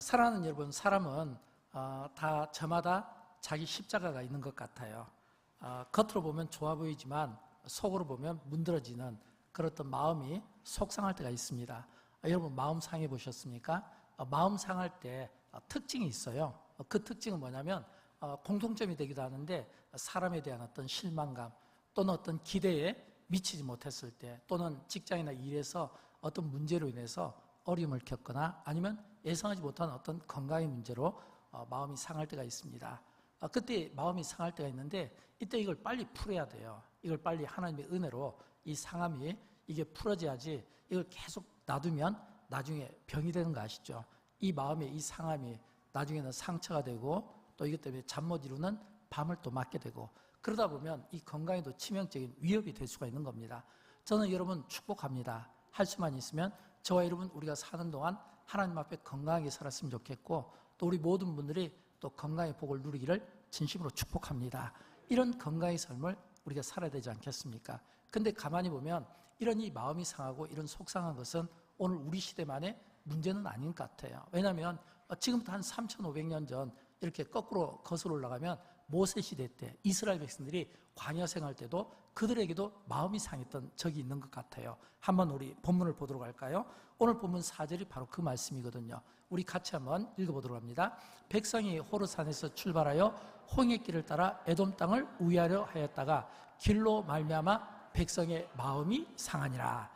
사랑하는 여러분, 사람은 다 저마다 자기 십자가가 있는 것 같아요. 겉으로 보면 좋아 보이지만 속으로 보면 문드러지는 그런 어떤 마음이 속상할 때가 있습니다. 여러분 마음 상해 보셨습니까? 마음 상할 때 특징이 있어요. 그 특징은 뭐냐면 공통점이 되기도 하는데, 사람에 대한 어떤 실망감 또는 어떤 기대에 미치지 못했을 때, 또는 직장이나 일에서 어떤 문제로 인해서 어려움을 겪거나 아니면 예상하지 못한 어떤 건강의 문제로 마음이 상할 때가 있습니다. 그때 마음이 상할 때가 있는데, 이때 이걸 빨리 풀어야 돼요. 이걸 빨리 하나님의 은혜로 이 상함이 이게 풀어져야지, 이걸 계속 놔두면 나중에 병이 되는 거 아시죠? 이 마음의 이 상함이 나중에는 상처가 되고, 또 이것 때문에 잠 못 이루는 밤을 또 맞게 되고, 그러다 보면 이 건강에도 치명적인 위협이 될 수가 있는 겁니다. 저는 여러분 축복합니다. 할 수만 있으면 저와 여러분 우리가 사는 동안 하나님 앞에 건강하게 살았으면 좋겠고, 또 우리 모든 분들이 또 건강의 복을 누리기를 진심으로 축복합니다. 이런 건강의 삶을 우리가 살아야 되지 않겠습니까? 근데 가만히 보면 이런 이 마음이 상하고 이런 속상한 것은 오늘 우리 시대만의 문제는 아닌 것 같아요. 왜냐하면 지금부터 한 3,500년 전 이렇게 거꾸로 거슬러 올라가면 모세 시대 때 이스라엘 백성들이 광야 생활 때도 그들에게도 마음이 상했던 적이 있는 것 같아요. 한번 우리 본문을 보도록 할까요? 오늘 본문 4절이 바로 그 말씀이거든요. 우리 같이 한번 읽어보도록 합니다. 백성이 호르산에서 출발하여 홍해 길을 따라 에돔 땅을 우회하려 하였다가 길로 말미암아 백성의 마음이 상하니라.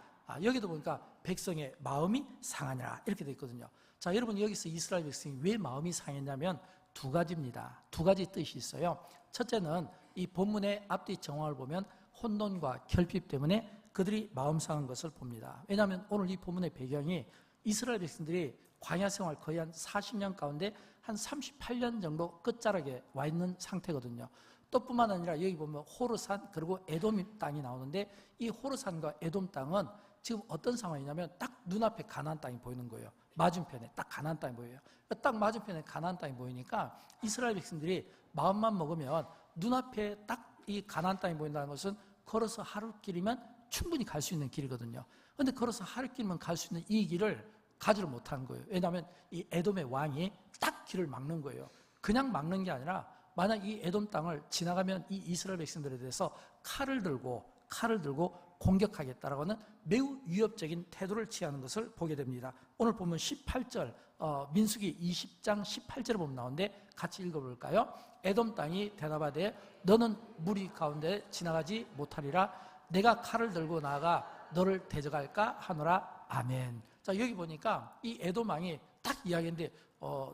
여기도 보니까 백성의 마음이 상하니라 이렇게 되어 있거든요. 자, 여러분 여기서 이스라엘 백성이 왜 마음이 상했냐면 두 가지입니다. 두 가지 뜻이 있어요. 첫째는 이 본문의 앞뒤 정황을 보면 혼돈과 결핍 때문에 그들이 마음 상한 것을 봅니다. 왜냐하면 오늘 이 본문의 배경이 이스라엘 백성들이 광야 생활 거의 한 40년 가운데 한 38년 정도 끝자락에 와 있는 상태거든요. 또 뿐만 아니라 여기 보면 호르산 그리고 에돔 땅이 나오는데, 이 호르산과 에돔 땅은 지금 어떤 상황이냐면 딱 눈앞에 가나안 땅이 보이는 거예요. 맞은편에 딱 가나안 땅이 보여요. 딱 맞은편에 가나안 땅이 보이니까 이스라엘 백성들이 마음만 먹으면 눈앞에 딱 이 가나안 땅이 보인다는 것은 걸어서 하루길이면 충분히 갈 수 있는 길이거든요. 그런데 걸어서 하루길만 갈 수 있는 이 길을 가지를 못한 거예요. 왜냐하면 이 에돔의 왕이 딱 길을 막는 거예요. 그냥 막는 게 아니라 만약 이 에돔 땅을 지나가면 이 이스라엘 백성들에 대해서 칼을 들고 공격하겠다라고 하는 매우 위협적인 태도를 취하는 것을 보게 됩니다. 오늘 보면 18절, 민수기 20장 18절을 보면 나오는데 같이 읽어볼까요? 에돔 땅이 대답하되 너는 무리 가운데 지나가지 못하리라. 내가 칼을 들고 나아가 너를 대적할까 하노라. 아멘. 자, 여기 보니까 이 에돔 왕이 딱 이야기인데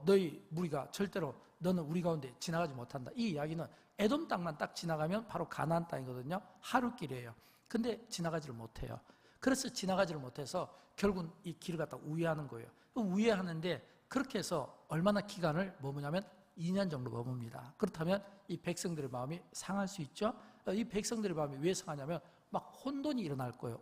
너희 무리가 절대로 너는 우리 가운데 지나가지 못한다. 이 이야기는 에돔 땅만 딱 지나가면 바로 가나안 땅이거든요. 하루길이에요. 근데 지나가지를 못해요. 그래서 지나가지를 못해서 결국은 이 길을 갖다 우회하는 거예요. 우회하는데 그렇게 해서 얼마나 기간을 머무냐면 2년 정도 머뭅니다. 그렇다면 이 백성들의 마음이 상할 수 있죠. 이 백성들의 마음이 왜 상하냐면 막 혼돈이 일어날 거예요.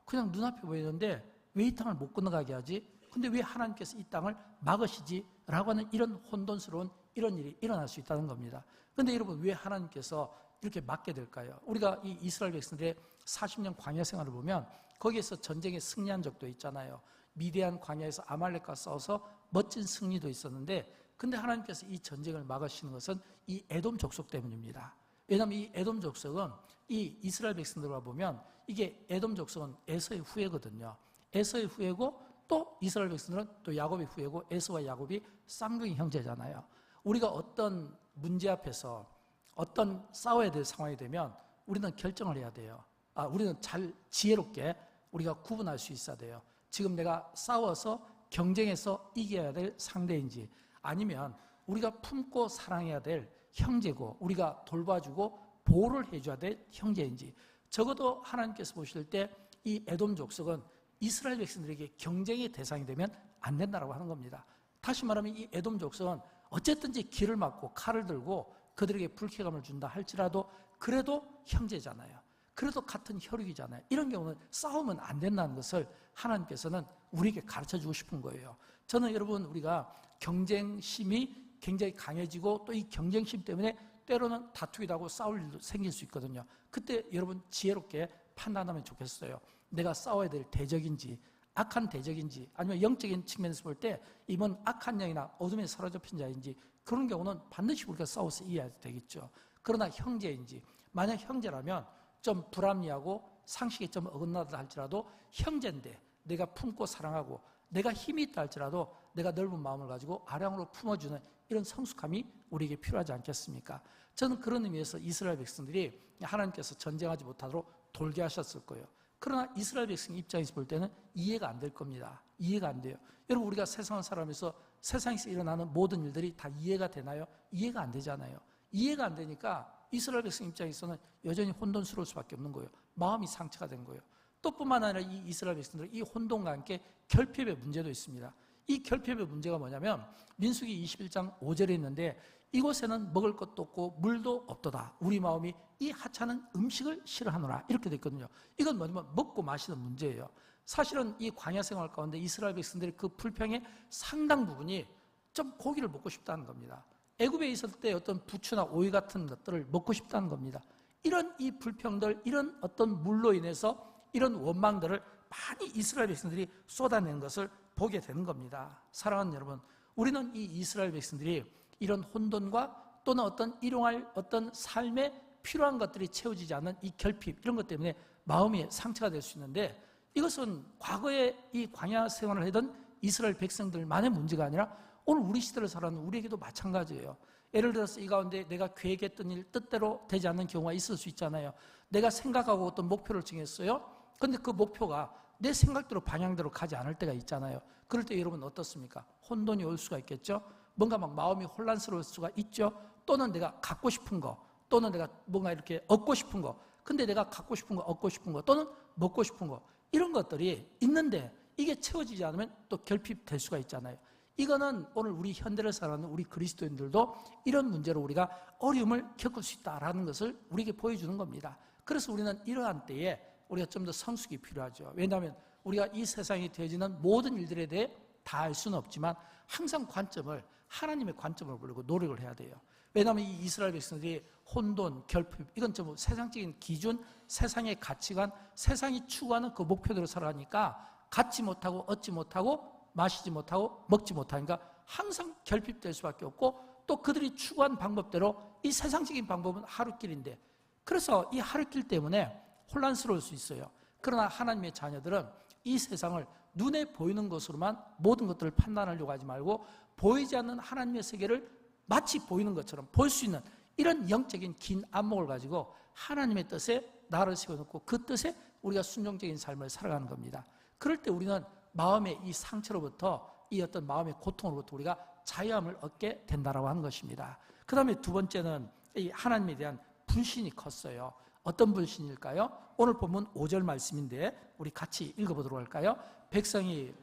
그냥 눈앞에 보이는데 왜 이 땅을 못 건너가게 하지? 근데 왜 하나님께서 이 땅을 막으시지? 라고 하는 이런 혼돈스러운 이런 일이 일어날 수 있다는 겁니다. 그런데 여러분 왜 하나님께서 이렇게 막게 될까요? 우리가 이 이스라엘 백성들의 40년 광야 생활을 보면 거기에서 전쟁에 승리한 적도 있잖아요. 미디안 광야에서 아말렉과 싸워서 멋진 승리도 있었는데, 근데 하나님께서 이 전쟁을 막으시는 것은 이 에돔 족속 때문입니다. 왜냐하면 이 에돔 족속은 이 이스라엘 백성들과 보면 이게 에돔 족속은 에서의 후예거든요. 에서의 후예고 또 이스라엘 백성들은 또 야곱의 후예고, 에서와 야곱이 쌍둥이 형제잖아요. 우리가 어떤 문제 앞에서 어떤 싸워야 될 상황이 되면 우리는 결정을 해야 돼요. 우리는 잘 지혜롭게 우리가 구분할 수 있어야 돼요. 지금 내가 싸워서 경쟁해서 이겨야 될 상대인지, 아니면 우리가 품고 사랑해야 될 형제고 우리가 돌봐주고 보호를 해줘야 될 형제인지. 적어도 하나님께서 보실 때 이 에돔 족속은 이스라엘 백성들에게 경쟁의 대상이 되면 안 된다고 하는 겁니다. 다시 말하면 이 에돔 족속은 어쨌든지 길을 막고 칼을 들고 그들에게 불쾌감을 준다 할지라도 그래도 형제잖아요. 그래도 같은 혈육이잖아요. 이런 경우는 싸우면 안 된다는 것을 하나님께서는 우리에게 가르쳐주고 싶은 거예요. 저는 여러분 우리가 경쟁심이 굉장히 강해지고 또 이 경쟁심 때문에 때로는 다투기도 하고 싸울 일도 생길 수 있거든요. 그때 여러분 지혜롭게 판단하면 좋겠어요. 내가 싸워야 될 대적인지 악한 대적인지 아니면 영적인 측면에서 볼 때 이번 악한 영이나 어둠에 사로잡힌 자인지 그런 경우는 반드시 우리가 싸워서 이해해야 되겠죠. 그러나 형제인지, 만약 형제라면 좀 불합리하고 상식에 좀 어긋나다 할지라도 형제인데 내가 품고 사랑하고 내가 힘이 있다 할지라도 내가 넓은 마음을 가지고 아량으로 품어주는 이런 성숙함이 우리에게 필요하지 않겠습니까? 저는 그런 의미에서 이스라엘 백성들이 하나님께서 전쟁하지 못하도록 돌게 하셨을 거예요. 그러나 이스라엘 백성 입장에서 볼 때는 이해가 안 될 겁니다. 이해가 안 돼요. 여러분, 우리가 세상을 살아가면서 세상에서 일어나는 모든 일들이 다 이해가 되나요? 이해가 안 되잖아요. 이해가 안 되니까 이스라엘 백성 입장에서는 여전히 혼돈스러울 수밖에 없는 거예요. 마음이 상처가 된 거예요. 또 뿐만 아니라 이 이스라엘 백성들은 이 혼돈과 함께 결핍의 문제도 있습니다. 이 결핍의 문제가 뭐냐면 민수기 21장 5절에 있는데 이곳에는 먹을 것도 없고 물도 없도다. 우리 마음이 이 하찮은 음식을 싫어하노라. 이렇게 돼 있거든요. 이건 뭐냐면 먹고 마시는 문제예요. 사실은 이 광야 생활 가운데 이스라엘 백성들의 그 불평의 상당 부분이 좀 고기를 먹고 싶다는 겁니다. 애굽에 있을 때 어떤 부추나 오이 같은 것들을 먹고 싶다는 겁니다. 이런 이 불평들, 이런 어떤 물로 인해서 이런 원망들을 많이 이스라엘 백성들이 쏟아내는 것을 보게 되는 겁니다. 사랑하는 여러분, 우리는 이 이스라엘 백성들이 이런 혼돈과 또는 어떤 일용할 어떤 삶에 필요한 것들이 채워지지 않는 이 결핍, 이런 것 때문에 마음이 상처가 될 수 있는데 이것은 과거에 이 광야 생활을 하던 이스라엘 백성들만의 문제가 아니라 오늘 우리 시대를 살아가는 우리에게도 마찬가지예요. 예를 들어서 이 가운데 내가 계획했던 일 뜻대로 되지 않는 경우가 있을 수 있잖아요. 내가 생각하고 어떤 목표를 정했어요. 그런데 그 목표가 내 생각대로 방향대로 가지 않을 때가 있잖아요. 그럴 때 여러분 어떻습니까? 혼돈이 올 수가 있겠죠. 뭔가 막 마음이 혼란스러울 수가 있죠. 또는 내가 갖고 싶은 거, 또는 내가 뭔가 이렇게 얻고 싶은 거, 근데 내가 갖고 싶은 거, 얻고 싶은 거, 또는 먹고 싶은 거, 이런 것들이 있는데 이게 채워지지 않으면 또 결핍될 수가 있잖아요. 이거는 오늘 우리 현대를 살아가는 우리 그리스도인들도 이런 문제로 우리가 어려움을 겪을 수 있다라는 것을 우리에게 보여주는 겁니다. 그래서 우리는 이러한 때에 우리가 좀 더 성숙이 필요하죠. 왜냐하면 우리가 이 세상에 되어지는 모든 일들에 대해 다 알 수는 없지만 항상 관점을 하나님의 관점을 보려고 노력을 해야 돼요. 왜냐하면 이 이스라엘 백성들이 혼돈, 결핍, 이건 좀 세상적인 기준, 세상의 가치관, 세상이 추구하는 그 목표대로 살아가니까 갖지 못하고 얻지 못하고 마시지 못하고 먹지 못하니까 항상 결핍될 수밖에 없고 또 그들이 추구한 방법대로 이 세상적인 방법은 하루길인데 그래서 이 하루길 때문에 혼란스러울 수 있어요. 그러나 하나님의 자녀들은 이 세상을 눈에 보이는 것으로만 모든 것들을 판단하려고 하지 말고 보이지 않는 하나님의 세계를 마치 보이는 것처럼 볼 수 있는 이런 영적인 긴 안목을 가지고 하나님의 뜻에 나를 세워놓고 그 뜻에 우리가 순종적인 삶을 살아가는 겁니다. 그럴 때 우리는 마음의 이 상처로부터 이 어떤 마음의 고통으로부터 우리가 자유함을 얻게 된다라고 하는 것입니다. 그 다음에 두 번째는 이 하나님에 대한 불신이 컸어요. 어떤 불신일까요? 오늘 본문 5절 말씀인데 우리 같이 읽어보도록 할까요? 백성이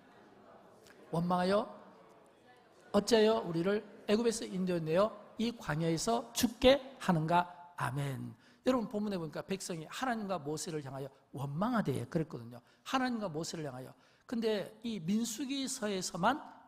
원망하여 어찌하여 우리를 애굽에서 인도하여 이 광야에서 죽게 하는가? 아멘. 여러분 본문에 보니까 백성이 하나님과 모세를 향하여 원망하되 그랬거든요. 하나님과 모세를 향하여. 근데 이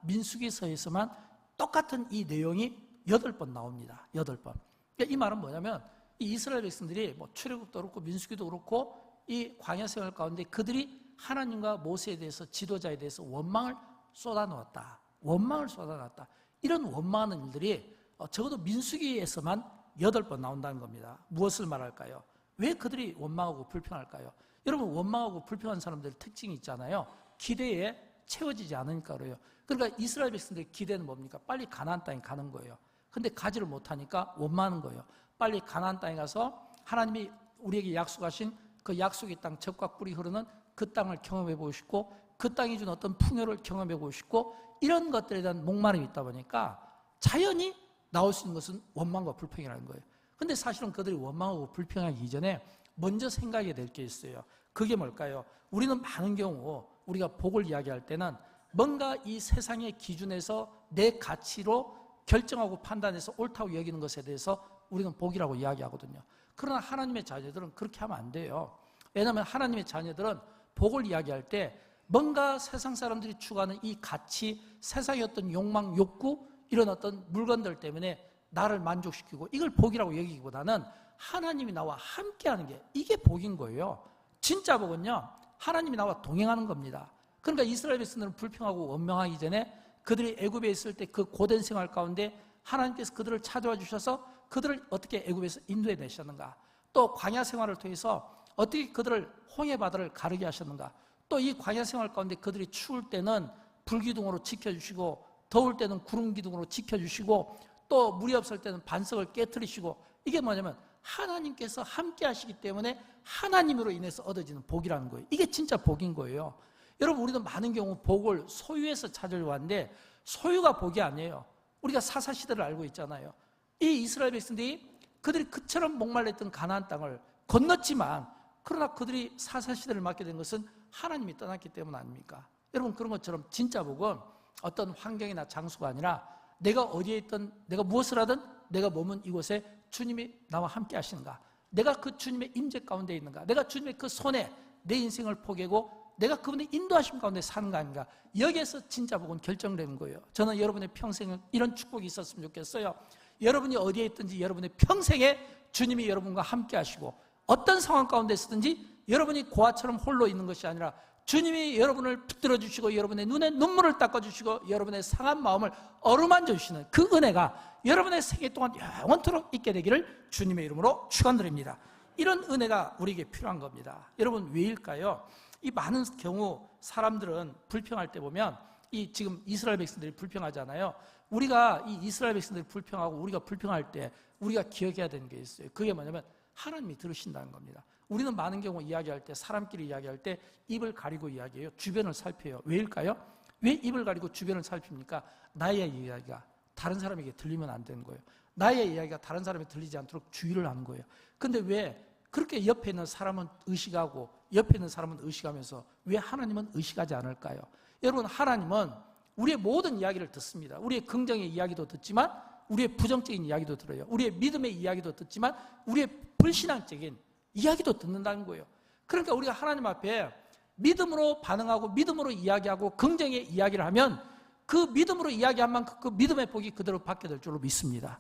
민수기서에서만 똑같은 이 내용이 8번 나옵니다. 8번. 그러니까 이 말은 뭐냐면 이 이스라엘 백성들이 뭐 출애굽도 그렇고 민수기도 그렇고 이 광야 생활 가운데 그들이 하나님과 모세에 대해서 지도자에 대해서 원망을 쏟아놓았다. 원망을 쏟아놨다. 이런 원망하는 일들이 적어도 민수기에서만 8번 나온다는 겁니다. 무엇을 말할까요? 왜 그들이 원망하고 불평할까요? 여러분 원망하고 불평한 사람들의 특징이 있잖아요. 기대에 채워지지 않으니까 그래요. 그러니까 이스라엘 백성들의 기대는 뭡니까? 빨리 가나안 땅에 가는 거예요. 근데 가지를 못하니까 원망하는 거예요. 빨리 가나안 땅에 가서 하나님이 우리에게 약속하신 그 약속의 땅, 젖과 꿀이 흐르는 그 땅을 경험해 보고 싶고 그 땅이 준 어떤 풍요를 경험해 보고 싶고 이런 것들에 대한 목마름이 있다 보니까 자연히 나올 수 있는 것은 원망과 불평이라는 거예요. 근데 사실은 그들이 원망하고 불평하기 이전에 먼저 생각해야 될 게 있어요. 그게 뭘까요? 우리는 많은 경우 우리가 복을 이야기할 때는 뭔가 이 세상의 기준에서 내 가치로 결정하고 판단해서 옳다고 여기는 것에 대해서 우리는 복이라고 이야기하거든요. 그러나 하나님의 자녀들은 그렇게 하면 안 돼요. 왜냐하면 하나님의 자녀들은 복을 이야기할 때 뭔가 세상 사람들이 추구하는 이 가치, 세상의 어떤 욕망, 욕구 이런 어떤 물건들 때문에 나를 만족시키고 이걸 복이라고 여기기보다는 하나님이 나와 함께하는 게 이게 복인 거예요. 진짜 복은요 하나님이 나와 동행하는 겁니다. 그러니까 이스라엘 백성들은 불평하고 원망하기 전에 그들이 애굽에 있을 때 그 고된 생활 가운데 하나님께서 그들을 찾아와 주셔서 그들을 어떻게 애굽에서 인도해 내셨는가, 또 광야 생활을 통해서 어떻게 그들을 홍해 바다를 가르게 하셨는가, 또 이 광야 생활 가운데 그들이 추울 때는 불기둥으로 지켜주시고 더울 때는 구름 기둥으로 지켜주시고 또 물이 없을 때는 반석을 깨트리시고, 이게 뭐냐면 하나님께서 함께 하시기 때문에 하나님으로 인해서 얻어지는 복이라는 거예요. 이게 진짜 복인 거예요. 여러분, 우리도 많은 경우 복을 소유해서 찾으려고 하는데 소유가 복이 아니에요. 우리가 사사시대를 알고 있잖아요. 이 이스라엘 백성들이 그들이 그처럼 목말랐던 가나안 땅을 건넜지만, 그러나 그들이 사사시대를 맡게 된 것은 하나님이 떠났기 때문 아닙니까? 여러분, 그런 것처럼 진짜 복은 어떤 환경이나 장소가 아니라 내가 어디에 있든, 내가 무엇을 하든 내가 머문 이곳에 주님이 나와 함께 하시는가, 내가 그 주님의 임재 가운데 있는가, 내가 주님의 그 손에 내 인생을 포개고 내가 그분의 인도하심 가운데 사는 거 아닌가, 여기에서 진짜 복은 결정되는 거예요. 저는 여러분의 평생에 이런 축복이 있었으면 좋겠어요. 여러분이 어디에 있든지 여러분의 평생에 주님이 여러분과 함께 하시고, 어떤 상황 가운데 있든지 여러분이 고아처럼 홀로 있는 것이 아니라 주님이 여러분을 붙들어 주시고 여러분의 눈에 눈물을 닦아주시고 여러분의 상한 마음을 어루만져 주시는 그 은혜가 여러분의 생애 동안 영원토록 있게 되기를 주님의 이름으로 축원드립니다. 이런 은혜가 우리에게 필요한 겁니다. 여러분, 왜일까요? 이 많은 경우 사람들은 불평할 때 보면, 이 지금 이스라엘 백성들이 불평하잖아요. 우리가 이 이스라엘 백성들이 불평하고 우리가 불평할 때 우리가 기억해야 되는 게 있어요. 그게 뭐냐면 하나님이 들으신다는 겁니다. 우리는 많은 경우 이야기할 때, 사람끼리 이야기할 때 입을 가리고 이야기해요. 주변을 살펴요. 왜일까요? 왜 입을 가리고 주변을 살핍니까? 나의 이야기가 다른 사람에게 들리면 안 되는 거예요. 나의 이야기가 다른 사람에게 들리지 않도록 주의를 하는 거예요. 근데 왜 그렇게 옆에 있는 사람은 의식하고 옆에 있는 사람은 의식하면서 왜 하나님은 의식하지 않을까요? 여러분, 하나님은 우리의 모든 이야기를 듣습니다. 우리의 긍정의 이야기도 듣지만 우리의 부정적인 이야기도 들어요. 우리의 믿음의 이야기도 듣지만 우리의 불신앙적인 이야기도 듣는다는 거예요. 그러니까 우리가 하나님 앞에 믿음으로 반응하고 믿음으로 이야기하고 긍정의 이야기를 하면 그 믿음으로 이야기한 만큼 그 믿음의 복이 그대로 받게 될 줄로 믿습니다.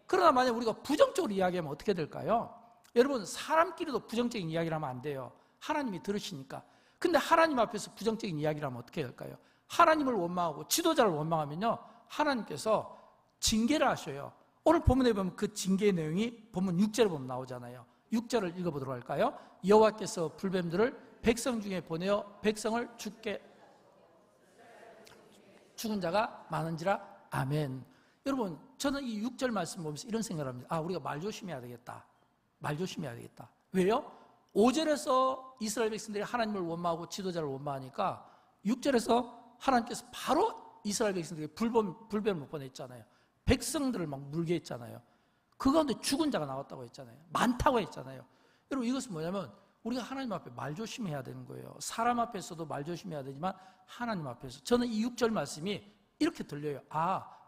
그러나 만약 우리가 부정적으로 이야기하면 어떻게 될까요? 여러분, 사람끼리도 부정적인 이야기를 하면 안 돼요. 하나님이 들으시니까. 근데 하나님 앞에서 부정적인 이야기를 하면 어떻게 될까요? 하나님을 원망하고 지도자를 원망하면요, 하나님께서 징계를 하셔요. 오늘 본문에 보면 그 징계의 내용이 본문 6절에 보면 나오잖아요. 6절을 읽어보도록 할까요? 여호와께서 불뱀들을 백성 중에 보내어 백성을 죽은 자가 많은지라. 아멘. 여러분, 저는 이 6절 말씀 보면서 이런 생각을 합니다. 우리가 말 조심해야 되겠다. 말 조심해야 되겠다. 왜요? 5절에서 이스라엘 백성들이 하나님을 원망하고 지도자를 원망하니까 6절에서 하나님께서 바로 이스라엘 백성들에게 불뱀을 보냈잖아요. 백성들을 막 물게 했잖아요. 그 가운데 죽은 자가 나왔다고 했잖아요. 많다고 했잖아요. 여러분, 이것은 뭐냐면 우리가 하나님 앞에 말 조심해야 되는 거예요. 사람 앞에서도 말 조심해야 되지만 하나님 앞에서. 저는 이 6절 말씀이 이렇게 들려요.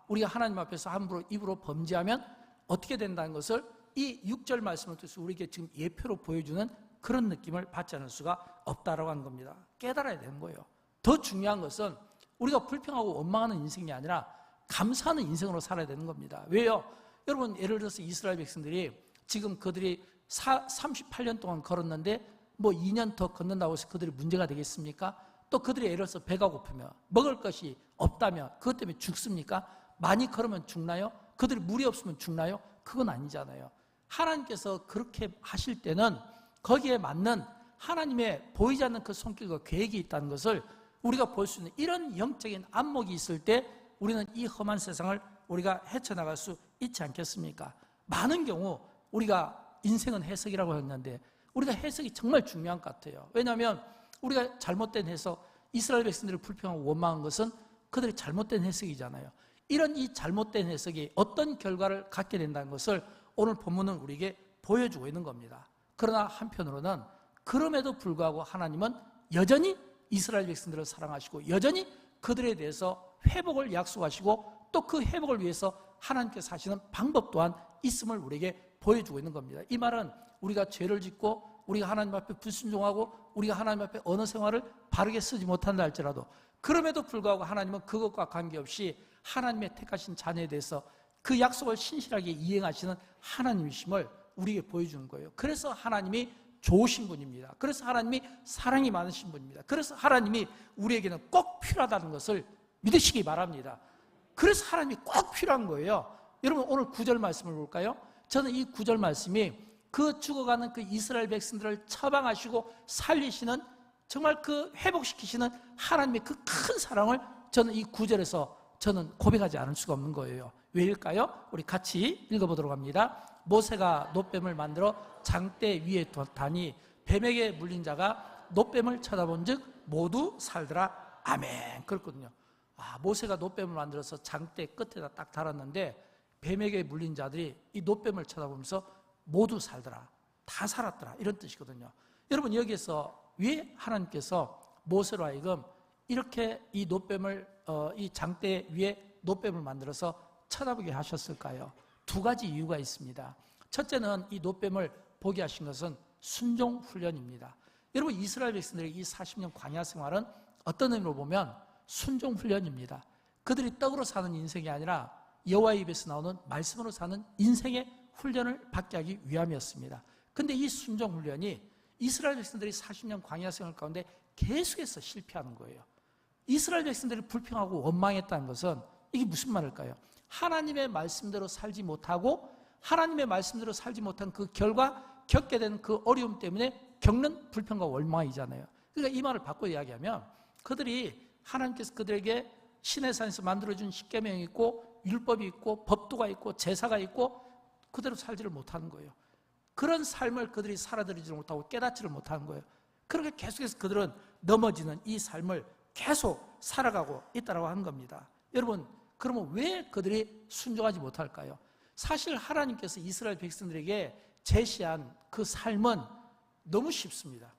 우리가 하나님 앞에서 함부로 입으로 범죄하면 어떻게 된다는 것을 이 6절 말씀을 통해서 우리에게 지금 예표로 보여주는 그런 느낌을 받지 않을 수가 없다라고 하는 겁니다. 깨달아야 되는 거예요. 더 중요한 것은 우리가 불평하고 원망하는 인생이 아니라 감사하는 인생으로 살아야 되는 겁니다. 왜요? 여러분, 예를 들어서 이스라엘 백성들이 지금 그들이 38년 동안 걸었는데 뭐 2년 더 걷는다고 해서 그들이 문제가 되겠습니까? 또 그들이 예를 들어서 배가 고프면, 먹을 것이 없다면 그것 때문에 죽습니까? 많이 걸으면 죽나요? 그들이 물이 없으면 죽나요? 그건 아니잖아요. 하나님께서 그렇게 하실 때는 거기에 맞는 하나님의 보이지 않는 그 손길과 계획이 있다는 것을 우리가 볼 수 있는, 이런 영적인 안목이 있을 때 우리는 이 험한 세상을 우리가 헤쳐나갈 수 있지 않겠습니까? 많은 경우 우리가 인생은 해석이라고 했는데 우리가 해석이 정말 중요한 것 같아요. 왜냐하면 우리가 잘못된 해석, 이스라엘 백성들을 불평하고 원망한 것은 그들의 잘못된 해석이잖아요. 이런 이 잘못된 해석이 어떤 결과를 갖게 된다는 것을 오늘 본문은 우리에게 보여주고 있는 겁니다. 그러나 한편으로는 그럼에도 불구하고 하나님은 여전히 이스라엘 백성들을 사랑하시고 여전히 그들에 대해서 회복을 약속하시고 또 그 회복을 위해서 하나님께서 하시는 방법 또한 있음을 우리에게 보여주고 있는 겁니다. 이 말은 우리가 죄를 짓고 우리가 하나님 앞에 불순종하고 우리가 하나님 앞에 언어 생활을 바르게 쓰지 못한다 할지라도 그럼에도 불구하고 하나님은 그것과 관계없이 하나님의 택하신 자녀에 대해서 그 약속을 신실하게 이행하시는 하나님이심을 우리에게 보여주는 거예요. 그래서 하나님이 좋으신 분입니다. 그래서 하나님이 사랑이 많으신 분입니다. 그래서 하나님이 우리에게는 꼭 필요하다는 것을 믿으시기 바랍니다. 그래서 하나님이 꼭 필요한 거예요. 여러분 오늘 9절 말씀을 볼까요? 저는 이 9절 말씀이 그 죽어가는 그 이스라엘 백성들을 처방하시고 살리시는, 정말 그 회복시키시는 하나님의 그 큰 사랑을 저는 이 9절에서 저는 고백하지 않을 수가 없는 거예요. 왜일까요? 우리 같이 읽어보도록 합니다. 모세가 놋뱀을 만들어 장대 위에 뒀다니 뱀에게 물린 자가 놋뱀을 쳐다본 즉 모두 살더라. 아멘. 그렇거든요. 모세가 놋뱀을 만들어서 장대 끝에다 딱 달았는데 뱀에게 물린 자들이 이 놋뱀을 쳐다보면서 모두 살더라. 다 살았더라. 이런 뜻이거든요. 여러분 여기에서 왜 하나님께서 모세로 하여금 이렇게 이 놋뱀을 이 장대 위에 놋뱀을 만들어서 쳐다보게 하셨을까요? 두 가지 이유가 있습니다. 첫째는 이 놋뱀을 보게 하신 것은 순종 훈련입니다. 여러분 이스라엘 백성들의 이 40년 광야 생활은 어떤 의미로 보면 순종 훈련입니다. 그들이 떡으로 사는 인생이 아니라 여호와의 입에서 나오는 말씀으로 사는 인생의 훈련을 받게 하기 위함이었습니다. 근데 이 순종 훈련이 이스라엘 백성들이 40년 광야 생활 가운데 계속해서 실패하는 거예요. 이스라엘 백성들이 불평하고 원망했다는 것은 이게 무슨 말일까요? 하나님의 말씀대로 살지 못하고 하나님의 말씀대로 살지 못한 그 결과 겪게 된 그 어려움 때문에 겪는 불평과 원망이잖아요. 그러니까 이 말을 바꿔 이야기하면 그들이 하나님께서 그들에게 시내산에서 만들어준 십계명이 있고 율법이 있고 법도가 있고 제사가 있고 그대로 살지를 못하는 거예요. 그런 삶을 그들이 살아들이지 못하고 깨닫지를 못하는 거예요. 그렇게 계속해서 그들은 넘어지는 이 삶을 계속 살아가고 있다고 하는 겁니다. 여러분 그러면 왜 그들이 순종하지 못할까요? 사실 하나님께서 이스라엘 백성들에게 제시한 그 삶은 너무 쉽습니다.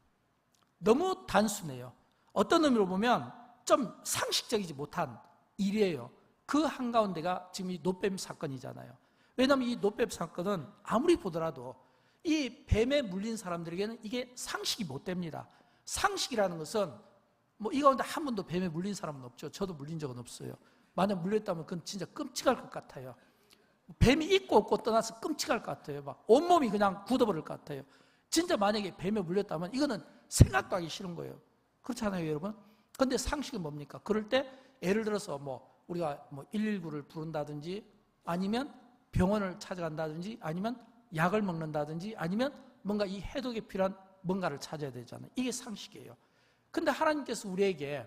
너무 단순해요. 어떤 의미로 보면 좀 상식적이지 못한 일이에요. 그 한가운데가 지금 이 놋뱀 사건이잖아요. 왜냐하면 이 놋뱀 사건은 아무리 보더라도 이 뱀에 물린 사람들에게는 이게 상식이 못 됩니다. 상식이라는 것은 뭐 이 가운데 한 번도 뱀에 물린 사람은 없죠. 저도 물린 적은 없어요. 만약 물렸다면 그건 진짜 끔찍할 것 같아요. 뱀이 있고 없고 떠나서 끔찍할 것 같아요. 막 온몸이 그냥 굳어버릴 것 같아요. 진짜 만약에 뱀에 물렸다면 이거는 생각도 하기 싫은 거예요. 그렇잖아요, 여러분? 근데 상식은 뭡니까? 그럴 때 예를 들어서 우리가 119를 부른다든지 아니면 병원을 찾아간다든지 아니면 약을 먹는다든지 아니면 뭔가 이 해독에 필요한 뭔가를 찾아야 되잖아요. 이게 상식이에요. 근데 하나님께서 우리에게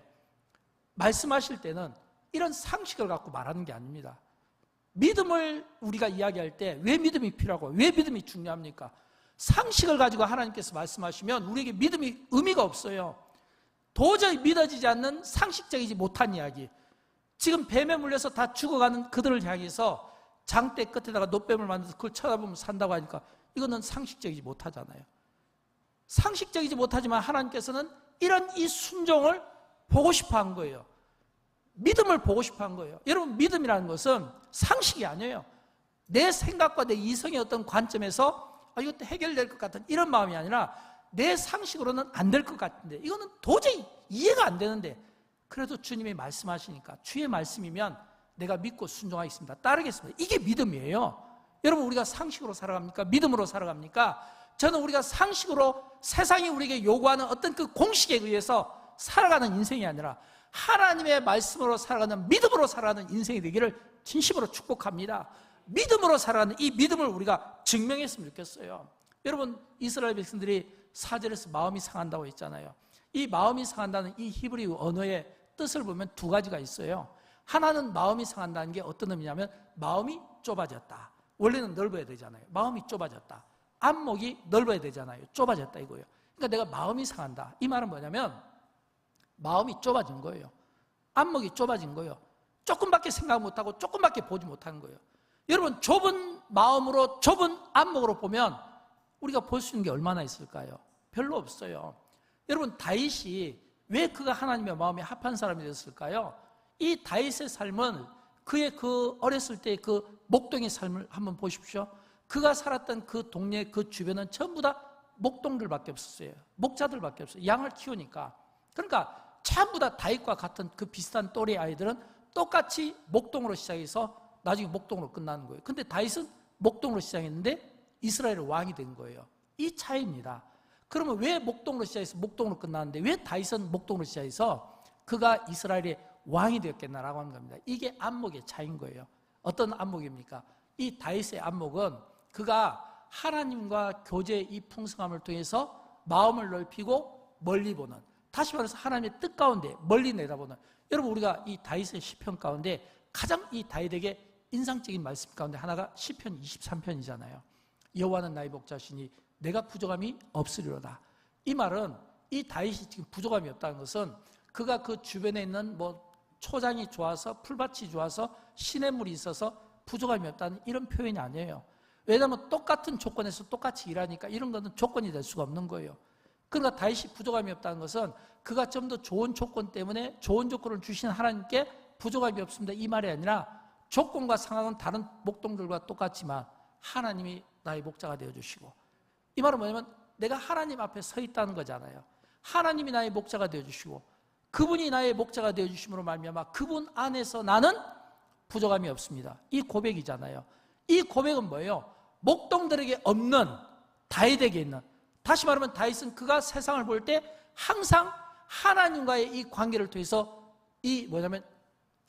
말씀하실 때는 이런 상식을 갖고 말하는 게 아닙니다. 믿음을 우리가 이야기할 때 왜 믿음이 필요하고 왜 믿음이 중요합니까? 상식을 가지고 하나님께서 말씀하시면 우리에게 믿음이 의미가 없어요. 도저히 믿어지지 않는 상식적이지 못한 이야기. 지금 뱀에 물려서 다 죽어가는 그들을 향해서 장대 끝에다가 놋뱀을 만들어서 그걸 쳐다보면 산다고 하니까 이거는 상식적이지 못하잖아요. 상식적이지 못하지만 하나님께서는 이런 이 순종을 보고 싶어 한 거예요. 믿음을 보고 싶어 한 거예요. 여러분 믿음이라는 것은 상식이 아니에요. 내 생각과 내 이성의 어떤 관점에서 이것도 해결될 것 같은 이런 마음이 아니라 내 상식으로는 안 될 것 같은데 이거는 도저히 이해가 안 되는데 그래도 주님이 말씀하시니까 주의 말씀이면 내가 믿고 순종하겠습니다. 따르겠습니다. 이게 믿음이에요. 여러분 우리가 상식으로 살아갑니까? 믿음으로 살아갑니까? 저는 우리가 상식으로 세상이 우리에게 요구하는 어떤 그 공식에 의해서 살아가는 인생이 아니라 하나님의 말씀으로 살아가는 믿음으로 살아가는 인생이 되기를 진심으로 축복합니다. 믿음으로 살아가는 이 믿음을 우리가 증명했으면 좋겠어요. 여러분 이스라엘 백성들이 4절에서 마음이 상한다고 했잖아요. 이 마음이 상한다는 이 히브리 언어의 뜻을 보면 두 가지가 있어요. 하나는 마음이 상한다는 게 어떤 의미냐면 마음이 좁아졌다. 원래는 넓어야 되잖아요. 마음이 좁아졌다. 안목이 넓어야 되잖아요. 좁아졌다 이거예요. 그러니까 내가 마음이 상한다. 이 말은 뭐냐면 마음이 좁아진 거예요. 안목이 좁아진 거예요. 조금밖에 생각 못하고 조금밖에 보지 못하는 거예요. 여러분 좁은 마음으로 좁은 안목으로 보면 우리가 볼 수 있는 게 얼마나 있을까요? 별로 없어요. 여러분 다윗이 왜 그가 하나님의 마음에 합한 사람이 됐을까요? 이 다윗의 삶은 그의 그 어렸을 때 그 목동의 삶을 한번 보십시오. 그가 살았던 그 동네 그 주변은 전부 다 목동들밖에 없었어요. 목자들밖에 없어요. 양을 키우니까. 그러니까 전부 다 다윗과 같은 그 비슷한 또래 아이들은 똑같이 목동으로 시작해서 나중에 목동으로 끝나는 거예요. 근데 다윗은 목동으로 시작했는데 이스라엘의 왕이 된 거예요. 이 차이입니다. 그러면 왜 목동으로 시작해서 목동으로 끝나는데 왜 다윗은 목동으로 시작해서 그가 이스라엘의 왕이 되었겠나라고 하는 겁니다. 이게 안목의 차이인 거예요. 어떤 안목입니까? 이 다윗의 안목은 그가 하나님과 교제의 이 풍성함을 통해서 마음을 넓히고 멀리 보는, 다시 말해서 하나님의 뜻 가운데 멀리 내다보는, 여러분 우리가 이 다윗의 시편 가운데 가장 이 다윗에게 인상적인 말씀 가운데 하나가 시편 23편이잖아요. 여호와는 나의 목자시니 내가 부족함이 없으리로다. 이 말은 이 다윗이 지금 부족함이 없다는 것은 그가 그 주변에 있는 뭐 초장이 좋아서 풀밭이 좋아서 시냇물이 있어서 부족함이 없다는 이런 표현이 아니에요. 왜냐하면 똑같은 조건에서 똑같이 일하니까 이런 것은 조건이 될 수가 없는 거예요. 그러니까 다윗이 부족함이 없다는 것은 그가 좀 더 좋은 조건 때문에 좋은 조건을 주신 하나님께 부족함이 없습니다, 이 말이 아니라 조건과 상황은 다른 목동들과 똑같지만 하나님이 나의 목자가 되어주시고, 이 말은 뭐냐면 내가 하나님 앞에 서 있다는 거잖아요. 하나님이 나의 목자가 되어주시고 그분이 나의 목자가 되어주심으로 말미암아 그분 안에서 나는 부족함이 없습니다. 이 고백이잖아요. 이 고백은 뭐예요? 목동들에게 없는 다윗에게 있는, 다시 말하면 다윗은 그가 세상을 볼 때 항상 하나님과의 이 관계를 통해서 이 뭐냐면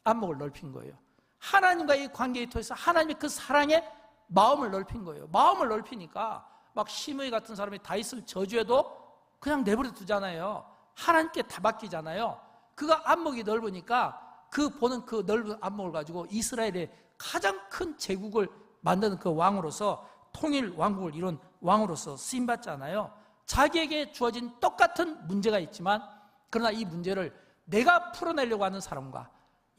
안목을 넓힌 거예요. 하나님과의 이 관계에 통해서 하나님의 그 사랑에 마음을 넓힌 거예요. 마음을 넓히니까 막 시므이 같은 사람이 다윗을 저주해도 그냥 내버려 두잖아요. 하나님께 다 맡기잖아요. 그가 안목이 넓으니까 그 보는 그 넓은 안목을 가지고 이스라엘의 가장 큰 제국을 만드는 그 왕으로서, 통일 왕국을 이룬 왕으로서 쓰임받잖아요. 자기에게 주어진 똑같은 문제가 있지만 그러나 이 문제를 내가 풀어내려고 하는 사람과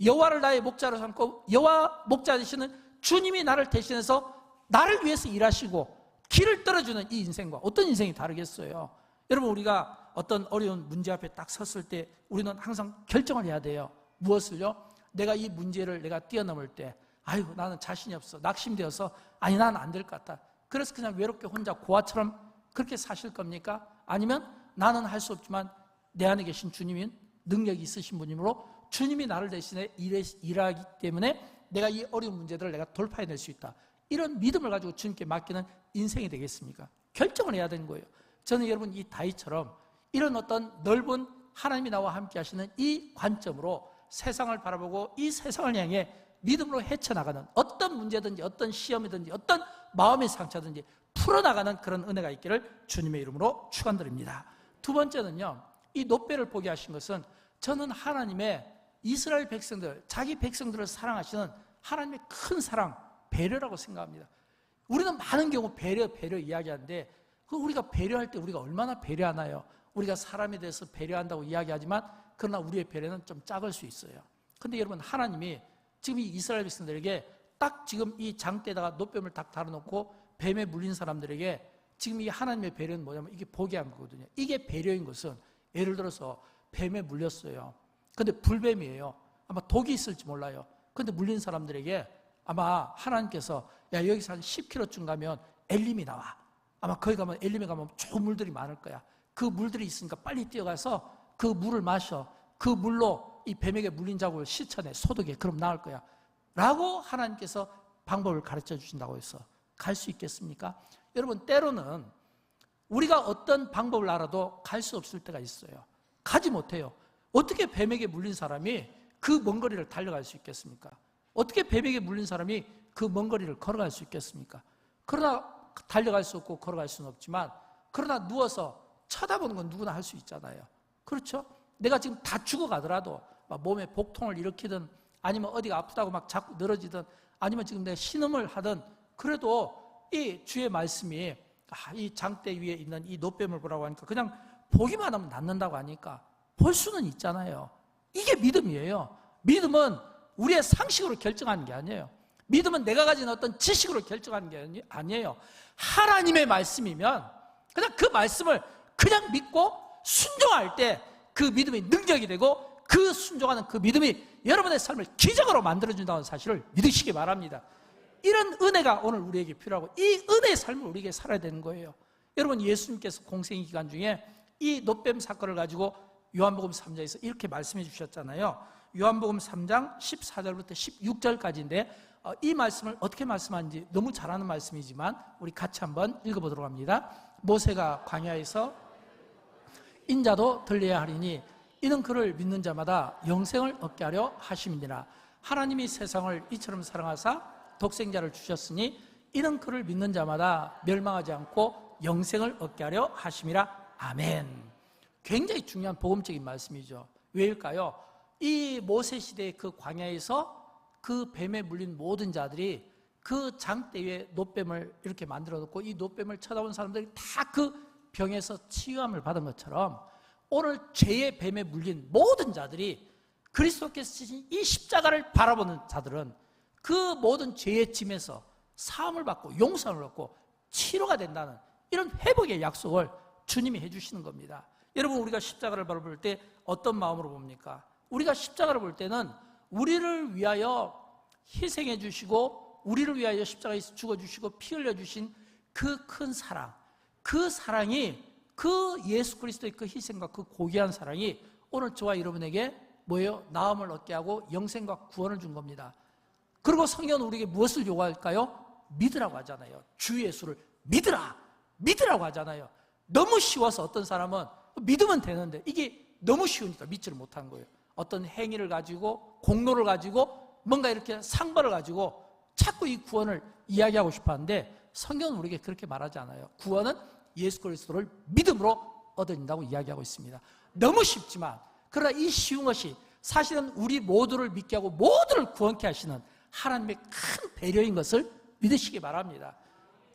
여호와를 나의 목자로 삼고 여호와 목자 되시는 주님이 나를 대신해서 나를 위해서 일하시고 길을 떨어주는 이 인생과 어떤 인생이 다르겠어요? 여러분 우리가 어떤 어려운 문제 앞에 딱 섰을 때 우리는 항상 결정을 해야 돼요. 무엇을요? 내가 이 문제를 내가 뛰어넘을 때 아이고 나는 자신이 없어, 낙심되어서 아니 나는 안 될 것 같다. 그래서 그냥 외롭게 혼자 고아처럼 그렇게 사실 겁니까? 아니면 나는 할 수 없지만 내 안에 계신 주님인 능력이 있으신 분이므로 주님이 나를 대신에 일하기 때문에 내가 이 어려운 문제들을 내가 돌파해낼 수 있다. 이런 믿음을 가지고 주님께 맡기는 인생이 되겠습니까? 결정을 해야 되는 거예요. 저는 여러분 이 다윗처럼 이런 어떤 넓은 하나님이 나와 함께 하시는 이 관점으로 세상을 바라보고 이 세상을 향해 믿음으로 헤쳐나가는, 어떤 문제든지 어떤 시험이든지 어떤 마음의 상처든지 풀어나가는 그런 은혜가 있기를 주님의 이름으로 축원드립니다. 두 번째는요, 이 놋배를 보게 하신 것은 저는 하나님의 이스라엘 백성들, 자기 백성들을 사랑하시는 하나님의 큰 사랑, 배려라고 생각합니다. 우리는 많은 경우 배려 이야기하는데 우리가 배려할 때 우리가 얼마나 배려하나요? 우리가 사람에 대해서 배려한다고 이야기하지만 그러나 우리의 배려는 좀 작을 수 있어요. 근데 여러분 하나님이 지금 이 이스라엘 백성들에게 딱 지금 이 장대에다가 놋뱀을 딱 달아놓고 뱀에 물린 사람들에게 지금 이 하나님의 배려는 뭐냐면 이게 보게 한 거거든요. 이게 배려인 것은 예를 들어서 뱀에 물렸어요. 근데 불뱀이에요. 아마 독이 있을지 몰라요. 근데 물린 사람들에게 아마 하나님께서 야 여기서 한 10km쯤 가면 엘림이 나와. 아마 거기 가면 엘림에 가면 좋은 물들이 많을 거야. 그 물들이 있으니까 빨리 뛰어가서 그 물을 마셔. 그 물로 이 뱀에게 물린 자국을 씻어내, 소독해. 그럼 나을 거야 라고 하나님께서 방법을 가르쳐 주신다고 해서 갈 수 있겠습니까? 여러분 때로는 우리가 어떤 방법을 알아도 갈 수 없을 때가 있어요. 가지 못해요. 어떻게 뱀에게 물린 사람이 그 먼 거리를 달려갈 수 있겠습니까? 어떻게 뱀에게 물린 사람이 그 먼 거리를 걸어갈 수 있겠습니까? 그러나 달려갈 수 없고 걸어갈 수는 없지만 그러나 누워서 쳐다보는 건 누구나 할 수 있잖아요. 그렇죠? 내가 지금 다 죽어가더라도 몸에 복통을 일으키든 아니면 어디가 아프다고 막 자꾸 늘어지든 아니면 지금 내가 신음을 하든 그래도 이 주의 말씀이 이 장대 위에 있는 이 놋뱀을 보라고 하니까 그냥 보기만 하면 낫는다고 하니까 볼 수는 있잖아요. 이게 믿음이에요. 믿음은 우리의 상식으로 결정하는 게 아니에요. 믿음은 내가 가진 어떤 지식으로 결정하는 게 아니에요. 하나님의 말씀이면 그냥 그 말씀을 그냥 믿고 순종할 때 그 믿음이 능력이 되고 그 순종하는 그 믿음이 여러분의 삶을 기적으로 만들어준다는 사실을 믿으시기 바랍니다. 이런 은혜가 오늘 우리에게 필요하고 이 은혜의 삶을 우리에게 살아야 되는 거예요. 여러분 예수님께서 공생 기간 중에 이 놋뱀 사건을 가지고 요한복음 3장에서 이렇게 말씀해 주셨잖아요. 요한복음 3장 14절부터 16절까지인데 이 말씀을 어떻게 말씀하는지 너무 잘 아는 말씀이지만 우리 같이 한번 읽어보도록 합니다. 모세가 광야에서 인자도 들려야 하리니 이는 그를 믿는 자마다 영생을 얻게 하려 하심이니라. 하나님이 세상을 이처럼 사랑하사 독생자를 주셨으니 이는 그를 믿는 자마다 멸망하지 않고 영생을 얻게 하려 하심이라. 아멘. 굉장히 중요한 복음적인 말씀이죠. 왜일까요? 이 모세 시대의 그 광야에서 그 뱀에 물린 모든 자들이 그 장대 위에 놋뱀을 이렇게 만들어 놓고 이 놋뱀을 쳐다본 사람들이 다 그 병에서 치유함을 받은 것처럼 오늘 죄의 뱀에 물린 모든 자들이 그리스도께서 지신 이 십자가를 바라보는 자들은 그 모든 죄의 짐에서 사함을 받고 용서를 얻고 치료가 된다는 이런 회복의 약속을 주님이 해주시는 겁니다. 여러분, 우리가 십자가를 바라볼 때 어떤 마음으로 봅니까? 우리가 십자가를 볼 때는 우리를 위하여 희생해 주시고 우리를 위하여 십자가에서 죽어주시고 피 흘려주신 그 큰 사랑, 그 사랑이, 그 예수 그리스도의 그 희생과 그 고귀한 사랑이 오늘 저와 여러분에게 뭐예요? 나음을 얻게 하고 영생과 구원을 준 겁니다. 그리고 성경은 우리에게 무엇을 요구할까요? 믿으라고 하잖아요. 주 예수를 믿으라! 믿으라고 하잖아요. 너무 쉬워서 어떤 사람은 믿으면 되는데 이게 너무 쉬우니까 믿지를 못한 거예요. 어떤 행위를 가지고 공로를 가지고 뭔가 이렇게 상벌을 가지고 자꾸 이 구원을 이야기하고 싶어 하는데 성경은 우리에게 그렇게 말하지 않아요. 구원은 예수 그리스도를 믿음으로 얻어진다고 이야기하고 있습니다. 너무 쉽지만 그러나 이 쉬운 것이 사실은 우리 모두를 믿게 하고 모두를 구원케 하시는 하나님의 큰 배려인 것을 믿으시기 바랍니다.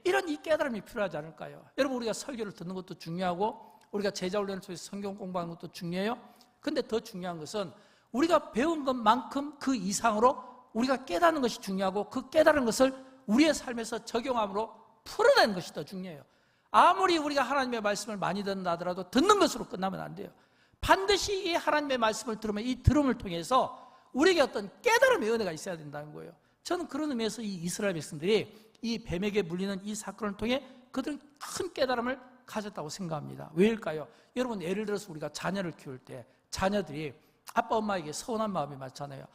이런 이 깨달음이 필요하지 않을까요? 여러분, 우리가 설교를 듣는 것도 중요하고 우리가 제자훈련을 통해서 성경 공부하는 것도 중요해요. 근데 더 중요한 것은 우리가 배운 것만큼 그 이상으로 우리가 깨닫는 것이 중요하고 그 깨달은 것을 우리의 삶에서 적용함으로 풀어내는 것이 더 중요해요. 아무리 우리가 하나님의 말씀을 많이 듣는다 하더라도 듣는 것으로 끝나면 안 돼요. 반드시 이 하나님의 말씀을 들으면 이 들음을 통해서 우리에게 어떤 깨달음의 은혜가 있어야 된다는 거예요. 저는 그런 의미에서 이 이스라엘 백성들이 이 뱀에게 물리는 이 사건을 통해 그들은 큰 깨달음을 가졌다고 생각합니다. 왜일까요? 여러분, 예를 들어서 우리가 자녀를 키울 때 자녀들이 아빠 엄마에게 서운한 마음이 많잖아요.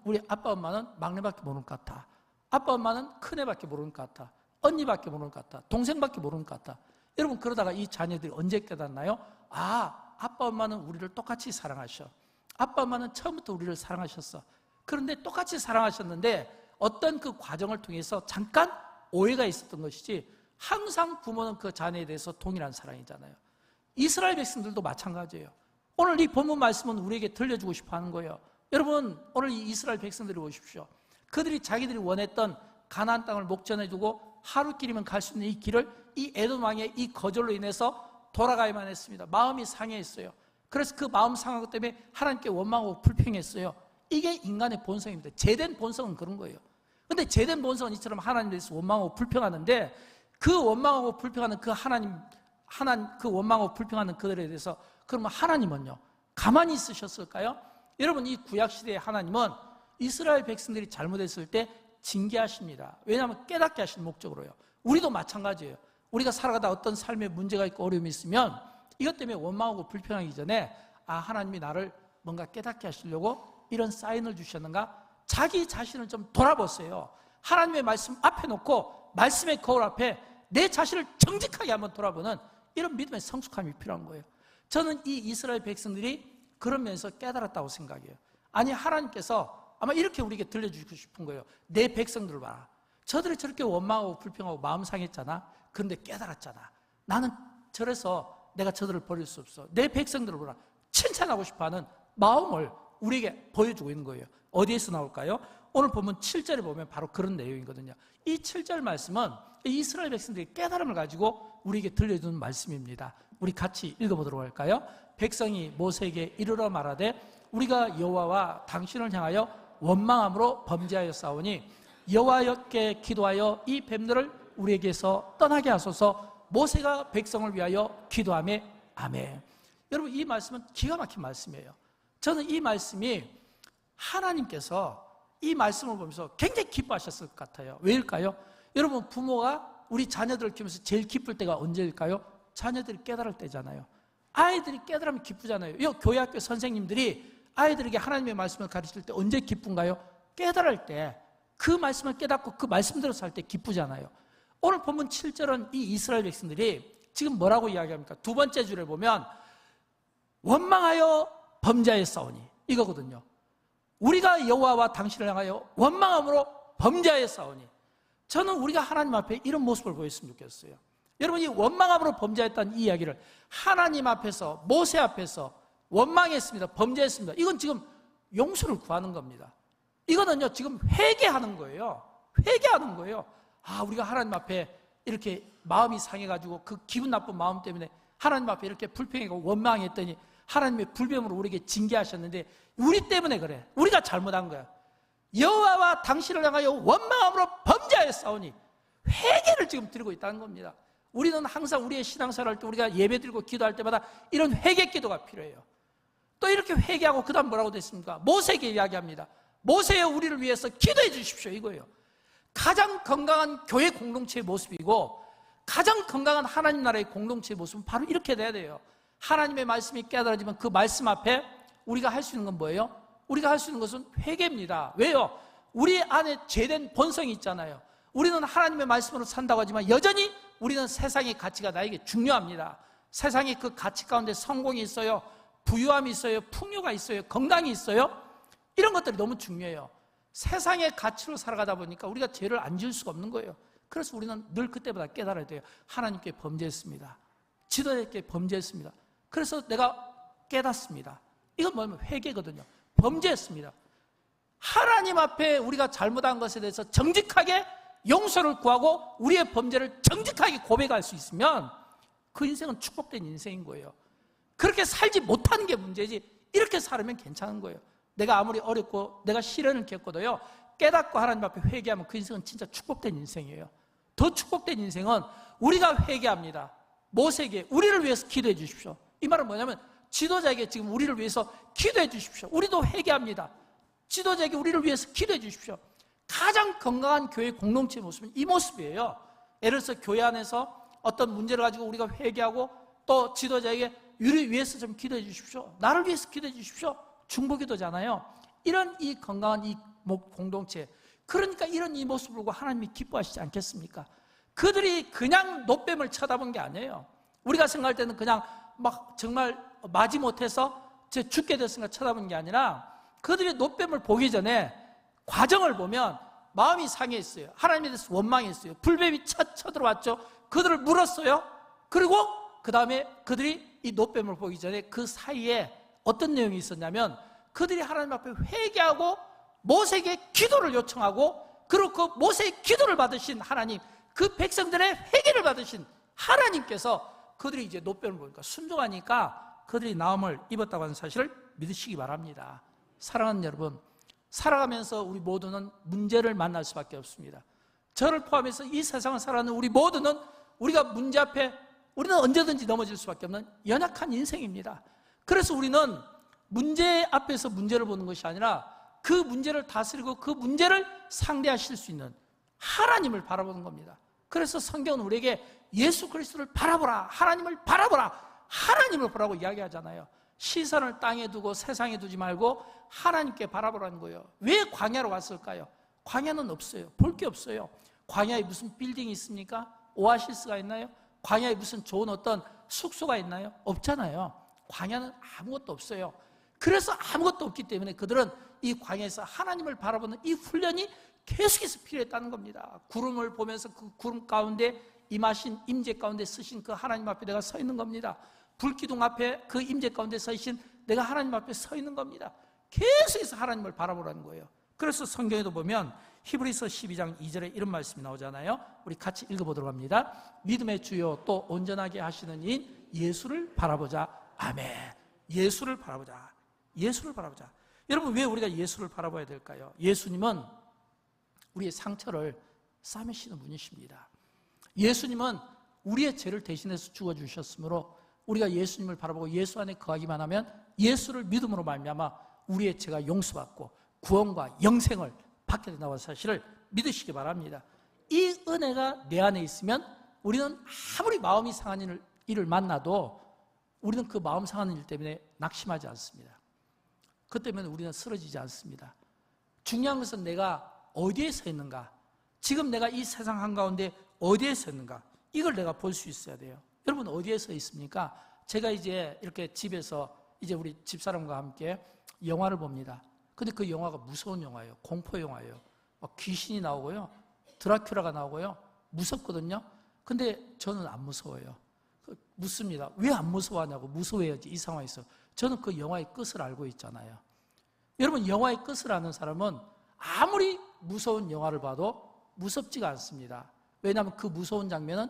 우리 아빠 엄마는 막내밖에 모르는 것 같아. 아빠 엄마는 큰애밖에 모르는 것 같아. 언니밖에 모르는 것 같아. 동생밖에 모르는 것 같아. 여러분, 그러다가 이 자녀들이 언제 깨닫나요? 아빠 엄마는 우리를 똑같이 사랑하셔. 아빠 엄마는 처음부터 우리를 사랑하셨어. 그런데 똑같이 사랑하셨는데 어떤 그 과정을 통해서 잠깐 오해가 있었던 것이지 항상 부모는 그 자녀에 대해서 동일한 사랑이잖아요. 이스라엘 백성들도 마찬가지예요. 오늘 이 본문 말씀은 우리에게 들려주고 싶어 하는 거예요. 여러분, 오늘 이 이스라엘 백성들이 보십시오. 그들이 자기들이 원했던 가나안 땅을 목전에 두고 하루길이면 갈 수 있는 이 길을 이 에돔 왕의 이 거절로 인해서 돌아가야만 했습니다. 마음이 상해했어요. 그래서 그 마음 상한 것 때문에 하나님께 원망하고 불평했어요. 이게 인간의 본성입니다. 죄된 본성은 그런 거예요. 근데 죄된 본성은 이처럼 하나님에 대해서 원망하고 불평하는데 그 원망하고 불평하는 그 그 원망하고 불평하는 그들에 대해서 그러면 하나님은요, 가만히 있으셨을까요? 여러분, 이 구약시대의 하나님은 이스라엘 백성들이 잘못했을 때 징계하십니다. 왜냐하면 깨닫게 하시는 목적으로요. 우리도 마찬가지예요. 우리가 살아가다 어떤 삶에 문제가 있고 어려움이 있으면 이것 때문에 원망하고 불평하기 전에 하나님이 나를 뭔가 깨닫게 하시려고 이런 사인을 주셨는가? 자기 자신을 좀 돌아보세요. 하나님의 말씀 앞에 놓고 말씀의 거울 앞에 내 자신을 정직하게 한번 돌아보는 이런 믿음의 성숙함이 필요한 거예요. 저는 이 이스라엘 백성들이 그런 면에서 깨달았다고 생각해요. 아니, 하나님께서 아마 이렇게 우리에게 들려주고 싶은 거예요. 내 백성들을 봐라. 저들이 저렇게 원망하고 불평하고 마음 상했잖아. 그런데 깨달았잖아. 나는 저래서 내가 저들을 버릴 수 없어. 내 백성들을 보라. 칭찬하고 싶어하는 마음을 우리에게 보여주고 있는 거예요. 어디에서 나올까요? 오늘 보면 7절에 보면 바로 그런 내용이거든요. 이 7절 말씀은 이스라엘 백성들이 깨달음을 가지고 우리에게 들려주는 말씀입니다. 우리 같이 읽어보도록 할까요? 백성이 모세에게 이르러 말하되 우리가 여호와와 당신을 향하여 원망함으로 범죄하여 싸우니 여호와께 기도하여 이 뱀들을 우리에게서 떠나게 하소서. 모세가 백성을 위하여 기도하며 아멘. 여러분, 이 말씀은 기가 막힌 말씀이에요. 저는 이 말씀이 하나님께서 이 말씀을 보면서 굉장히 기뻐하셨을 것 같아요. 왜일까요? 여러분, 부모가 우리 자녀들을 키우면서 제일 기쁠 때가 언제일까요? 자녀들이 깨달을 때잖아요. 아이들이 깨달으면 기쁘잖아요. 이 교회 학교 선생님들이 아이들에게 하나님의 말씀을 가르칠 때 언제 기쁜가요? 깨달을 때, 그 말씀을 깨닫고 그 말씀대로 살 때 기쁘잖아요. 오늘 본문 7절은 이 이스라엘 백성들이 지금 뭐라고 이야기합니까? 두 번째 줄에 보면 원망하여 범죄하였사오니 이거거든요. 우리가 여호와와 당신을 향하여 원망함으로 범죄하였사오니, 저는 우리가 하나님 앞에 이런 모습을 보였으면 좋겠어요. 여러분이 원망함으로 범죄했다는 이 이야기를 하나님 앞에서, 모세 앞에서 원망했습니다, 범죄했습니다, 이건 지금 용서를 구하는 겁니다. 이거는요 지금 회개하는 거예요. 회개하는 거예요. 우리가 하나님 앞에 이렇게 마음이 상해가지고 그 기분 나쁜 마음 때문에 하나님 앞에 이렇게 불평하고 원망했더니 하나님의 불뱀으로 우리에게 징계하셨는데 우리 때문에 그래, 우리가 잘못한 거야. 여호와와 당신을 향하여 원망함으로 범죄하였사오니, 회개를 지금 드리고 있다는 겁니다. 우리는 항상 우리의 신앙생활 할 때, 우리가 예배 드리고 기도할 때마다 이런 회개 기도가 필요해요. 또 이렇게 회개하고 그 다음 뭐라고 됐습니까? 모세에게 이야기합니다. 모세여, 우리를 위해서 기도해 주십시오, 이거예요. 가장 건강한 교회 공동체의 모습이고 가장 건강한 하나님 나라의 공동체의 모습은 바로 이렇게 돼야 돼요. 하나님의 말씀이 깨달아지면 그 말씀 앞에 우리가 할 수 있는 건 뭐예요? 우리가 할 수 있는 것은 회개입니다. 왜요? 우리 안에 죄된 본성이 있잖아요. 우리는 하나님의 말씀으로 산다고 하지만 여전히 우리는 세상의 가치가 나에게 중요합니다. 세상의 그 가치 가운데 성공이 있어요, 부유함이 있어요, 풍요가 있어요, 건강이 있어요. 이런 것들이 너무 중요해요. 세상의 가치로 살아가다 보니까 우리가 죄를 안 지을 수가 없는 거예요. 그래서 우리는 늘 그때보다 깨달아야 돼요. 하나님께 범죄했습니다, 지도자께 범죄했습니다. 그래서 내가 깨닫습니다. 이건 뭐냐면 회개거든요. 범죄했습니다. 하나님 앞에 우리가 잘못한 것에 대해서 정직하게 용서를 구하고 우리의 범죄를 정직하게 고백할 수 있으면 그 인생은 축복된 인생인 거예요. 그렇게 살지 못하는 게 문제지, 이렇게 살면 괜찮은 거예요. 내가 아무리 어렵고 내가 시련을 겪고도요, 깨닫고 하나님 앞에 회개하면 그 인생은 진짜 축복된 인생이에요. 더 축복된 인생은 우리가 회개합니다. 모세에게 우리를 위해서 기도해 주십시오. 이 말은 뭐냐면 지도자에게 지금 우리를 위해서 기도해 주십시오. 우리도 회개합니다. 지도자에게 우리를 위해서 기도해 주십시오. 가장 건강한 교회 공동체 모습은 이 모습이에요. 예를 들어서 교회 안에서 어떤 문제를 가지고 우리가 회개하고 또 지도자에게 우리를 위해서 좀 기도해 주십시오, 나를 위해서 기도해 주십시오, 중보기도잖아요. 이런 이 건강한 이 공동체, 그러니까 이런 이 모습을 보고 하나님이 기뻐하시지 않겠습니까? 그들이 그냥 노뱀을 쳐다본 게 아니에요. 우리가 생각할 때는 그냥 막 정말 마지못해서 제 죽게 됐으니까 쳐다본 게 아니라 그들이 노뱀을 보기 전에 과정을 보면 마음이 상해있어요. 하나님에 대해서 원망했어요. 불뱀이 쳐들어왔죠. 그들을 물었어요. 그리고 그 다음에 그들이 이 노뱀을 보기 전에 그 사이에 어떤 내용이 있었냐면 그들이 하나님 앞에 회개하고 모세에게 기도를 요청하고, 그리고 그 모세의 기도를 받으신 하나님, 그 백성들의 회개를 받으신 하나님께서 그들이 이제 노뱀을 보니까 순종하니까 그들이 나음을 입었다고 하는 사실을 믿으시기 바랍니다. 사랑하는 여러분, 살아가면서 우리 모두는 문제를 만날 수밖에 없습니다. 저를 포함해서 이 세상을 살아가는 우리 모두는 우리가 문제 앞에 우리는 언제든지 넘어질 수밖에 없는 연약한 인생입니다. 그래서 우리는 문제 앞에서 문제를 보는 것이 아니라 그 문제를 다스리고 그 문제를 상대하실 수 있는 하나님을 바라보는 겁니다. 그래서 성경은 우리에게 예수 그리스도를 바라보라, 하나님을 바라보라, 하나님을 보라고 이야기하잖아요. 시선을 땅에 두고 세상에 두지 말고 하나님께 바라보라는 거예요. 왜 광야로 왔을까요? 광야는 없어요. 볼 게 없어요. 광야에 무슨 빌딩이 있습니까? 오아시스가 있나요? 광야에 무슨 좋은 어떤 숙소가 있나요? 없잖아요. 광야는 아무것도 없어요. 그래서 아무것도 없기 때문에 그들은 이 광야에서 하나님을 바라보는 이 훈련이 계속해서 필요했다는 겁니다. 구름을 보면서 그 구름 가운데 임하신, 임재 가운데 서신 그 하나님 앞에 내가 서 있는 겁니다. 불기둥 앞에 그 임재 가운데 서신 내가 하나님 앞에 서 있는 겁니다. 계속해서 하나님을 바라보라는 거예요. 그래서 성경에도 보면 히브리서 12장 2절에 이런 말씀이 나오잖아요. 우리 같이 읽어보도록 합니다. 믿음의 주요 또 온전하게 하시는 이인 예수를 바라보자. 아멘. 예수를 바라보자. 예수를 바라보자. 여러분, 왜 우리가 예수를 바라봐야 될까요? 예수님은 우리의 상처를 싸매시는 분이십니다. 예수님은 우리의 죄를 대신해서 죽어주셨으므로 우리가 예수님을 바라보고 예수 안에 거하기만 하면 예수를 믿음으로 말미암아 우리의 죄가 용서받고 구원과 영생을 받게 된다는 사실을 믿으시기 바랍니다. 이 은혜가 내 안에 있으면 우리는 아무리 마음이 상한 일을 만나도 우리는 그 마음 상한 일 때문에 낙심하지 않습니다. 그 때문에 우리는 쓰러지지 않습니다. 중요한 것은 내가 어디에 서 있는가, 지금 내가 이 세상 한가운데 어디에 서 있는가, 이걸 내가 볼 수 있어야 돼요. 여러분 어디에 서 있습니까? 제가 이제 이렇게 집에서 이제 우리 집사람과 함께 영화를 봅니다. 근데 그 영화가 무서운 영화예요. 공포 영화예요. 막 귀신이 나오고요, 드라큘라가 나오고요, 무섭거든요. 근데 저는 안 무서워요. 묻습니다. 왜 안 무서워하냐고. 무서워야지, 이 상황에서. 저는 그 영화의 끝을 알고 있잖아요. 여러분, 영화의 끝을 아는 사람은 아무리 무서운 영화를 봐도 무섭지가 않습니다. 왜냐하면 그 무서운 장면은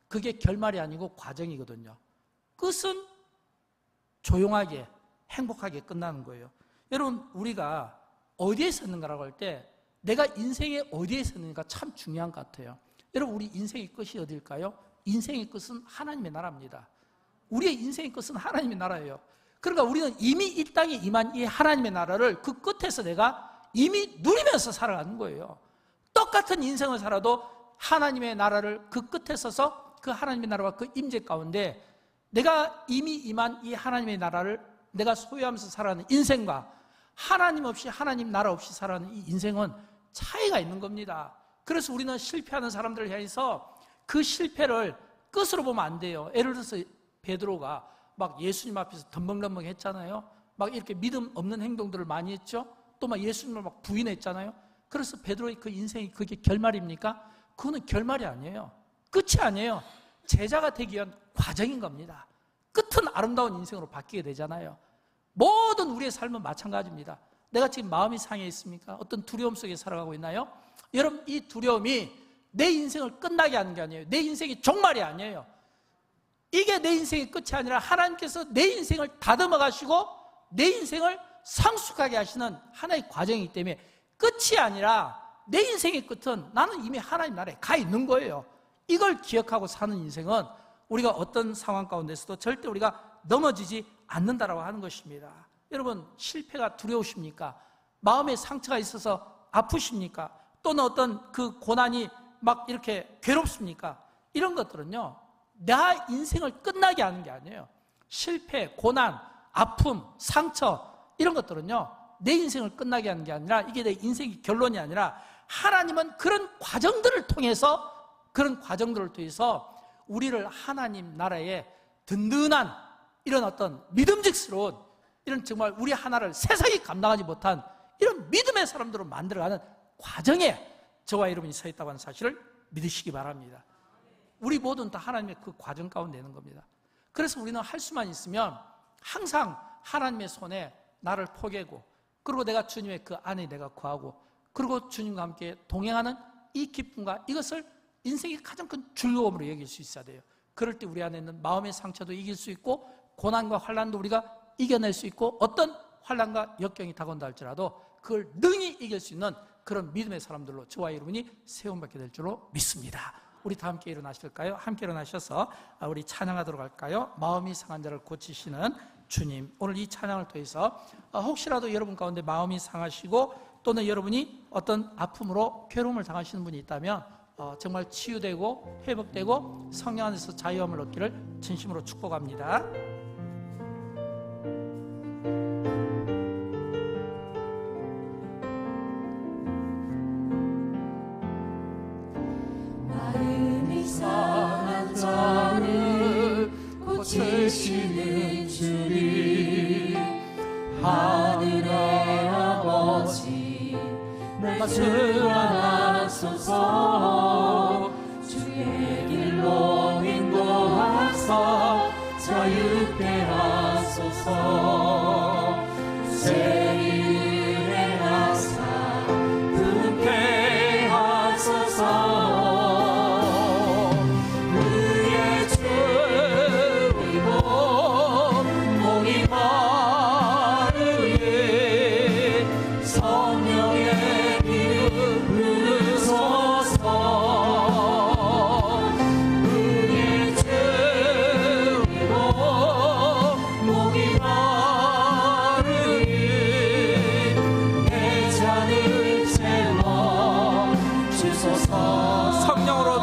그게 결말이 아니고 과정이거든요. 끝은 조용하게 행복하게 끝나는 거예요. 여러분, 우리가 어디에 섰는가라고 할 때 내가 인생에 어디에 섰는가 참 중요한 것 같아요. 여러분, 우리 인생의 끝이 어딜까요? 인생의 끝은 하나님의 나라입니다. 우리의 인생의 끝은 하나님의 나라예요. 그러니까 우리는 이미 이 땅에 임한 이 하나님의 나라를 그 끝에서 내가 이미 누리면서 살아가는 거예요. 똑같은 인생을 살아도 하나님의 나라를 그 끝에 서서 그 하나님의 나라와 그 임재 가운데 내가 이미 임한 이 하나님의 나라를 내가 소유하면서 살아가는 인생과 하나님 없이, 하나님 나라 없이 살아가는 이 인생은 차이가 있는 겁니다. 그래서 우리는 실패하는 사람들을 향해서 그 실패를 끝으로 보면 안 돼요. 예를 들어서 베드로가 막 예수님 앞에서 덤벙덤벙 했잖아요. 막 이렇게 믿음 없는 행동들을 많이 했죠. 또 막 예수님을 막 부인했잖아요. 그래서 베드로의 그 인생이 그게 결말입니까? 그거는 결말이 아니에요. 끝이 아니에요. 제자가 되기 위한 과정인 겁니다. 끝은 아름다운 인생으로 바뀌게 되잖아요. 모든 우리의 삶은 마찬가지입니다. 내가 지금 마음이 상해 있습니까? 어떤 두려움 속에 살아가고 있나요? 여러분, 이 두려움이 내 인생을 끝나게 하는 게 아니에요. 내 인생이 종말이 아니에요. 이게 내 인생의 끝이 아니라 하나님께서 내 인생을 다듬어 가시고 내 인생을 성숙하게 하시는 하나의 과정이기 때문에 끝이 아니라 내 인생의 끝은 나는 이미 하나님 나라에 가 있는 거예요. 이걸 기억하고 사는 인생은 우리가 어떤 상황 가운데서도 절대 우리가 넘어지지 않는다라고 하는 것입니다. 여러분, 실패가 두려우십니까? 마음에 상처가 있어서 아프십니까? 또는 어떤 그 고난이 막 이렇게 괴롭습니까? 이런 것들은요, 나 인생을 끝나게 하는 게 아니에요. 실패, 고난, 아픔, 상처 이런 것들은요, 내 인생을 끝나게 하는 게 아니라 이게 내 인생의 결론이 아니라 하나님은 그런 과정들을 통해서 우리를 하나님 나라의 든든한 이런 어떤 믿음직스러운 이런 정말 우리 하나를 세상이 감당하지 못한 이런 믿음의 사람들로 만들어가는 과정에 저와 여러분이 서 있다고 하는 사실을 믿으시기 바랍니다. 우리 모두는 다 하나님의 그 과정 가운데 있는 겁니다. 그래서 우리는 할 수만 있으면 항상 하나님의 손에 나를 포개고, 그리고 내가 주님의 그 안에 내가 거하고, 그리고 주님과 함께 동행하는 이 기쁨과 이것을 인생의 가장 큰 즐거움으로 여길 수 있어야 돼요. 그럴 때 우리 안에 있는 마음의 상처도 이길 수 있고, 고난과 환난도 우리가 이겨낼 수 있고, 어떤 환난과 역경이 다가온다 할지라도 그걸 능히 이길 수 있는 그런 믿음의 사람들로 저와 여러분이 세움받게 될 줄로 믿습니다. 우리 다 함께 일어나실까요? 함께 일어나셔서 우리 찬양하도록 할까요? 마음이 상한 자를 고치시는 주님. 오늘 이 찬양을 통해서 혹시라도 여러분 가운데 마음이 상하시고 또는 여러분이 어떤 아픔으로 괴로움을 당하시는 분이 있다면 정말 치유되고 회복되고 성령 안에서 자유함을 얻기를 진심으로 축복합니다. 마음이 상한 자를 고치시는 주님, 하늘의 아버지 말씀하소서. 주의 길로 인도하사 자유케 하소서. 새 일에 하사 분케 하소서. 그의 주이고 목이 마르니 성령의 기름 부으소서. 그의 주이고 목이 마르니 내 잔을 채워 주소서. 성령으로